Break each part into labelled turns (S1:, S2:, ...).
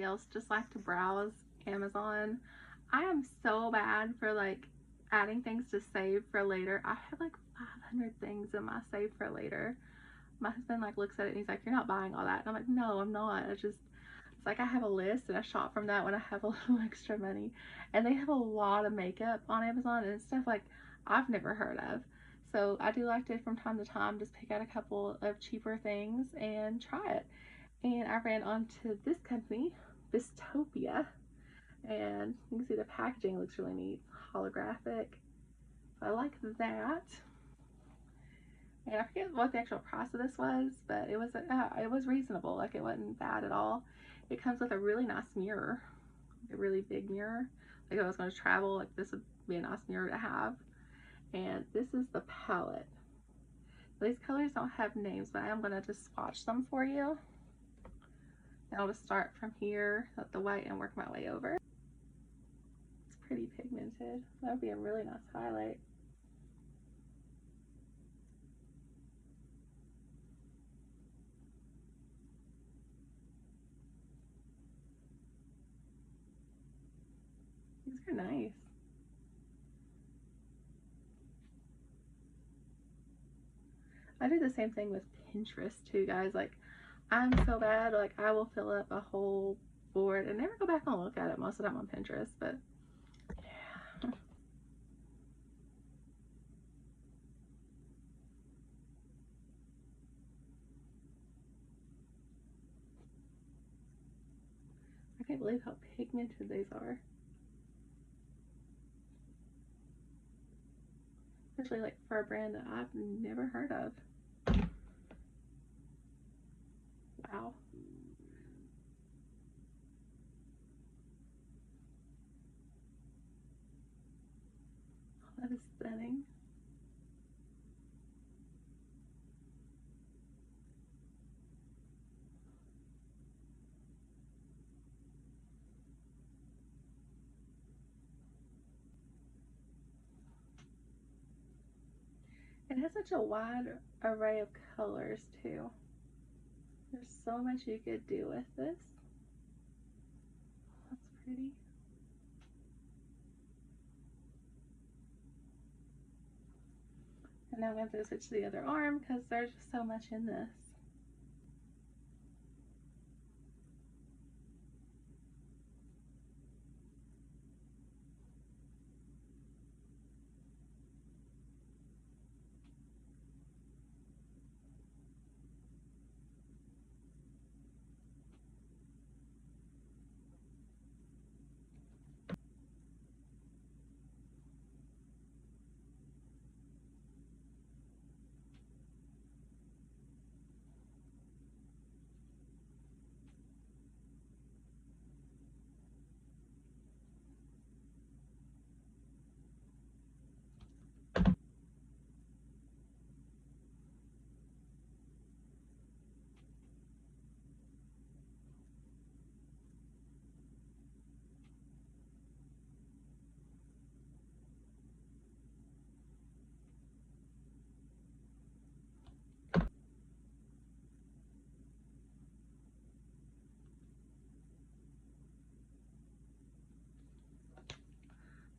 S1: anybody else just like to browse Amazon, I am so bad for like adding things to save for later. I have like 500 things in my save for later. My husband like looks at it and he's like, "You're not buying all that." And I'm like, "No, I'm not. It's like I have a list and I shop from that when I have a little extra money." And they have a lot of makeup on Amazon and stuff like I've never heard of. So I do like to from time to time just pick out a couple of cheaper things and try it. And I ran onto this company, Bistopia, and you can see the packaging looks really neat, holographic. So I like that. And I forget what the actual price of this was, but it was reasonable. Like it wasn't bad at all. It comes with a really nice mirror, a really big mirror. Like if I was going to travel, like this would be a nice mirror to have. And this is the palette. These colors don't have names, but I am going to just swatch them for you. And I'll just start from here at the white and work my way over. It's pretty pigmented. That would be a really nice highlight. These are nice. I do the same thing with Pinterest too, guys. Like, I'm so bad. Like, I will fill up a whole board and never go back and look at it most of the time on Pinterest. But yeah, I can't believe how pigmented these are. Especially like for a brand that I've never heard of. Wow. That is stunning. It has such a wide array of colors too. There's so much you could do with this. That's pretty. And now I'm going to switch to the other arm because there's just so much in this.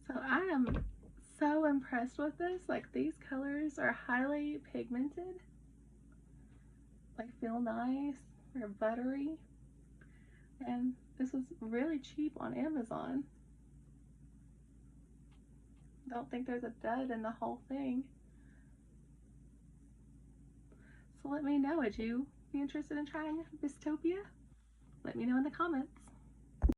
S1: So I am so impressed with this. Like these colors are highly pigmented. Like feel nice. They're buttery. And this was really cheap on Amazon. Don't think there's a dud in the whole thing. So let me know, would you be interested in trying Bistopia? Let me know in the comments.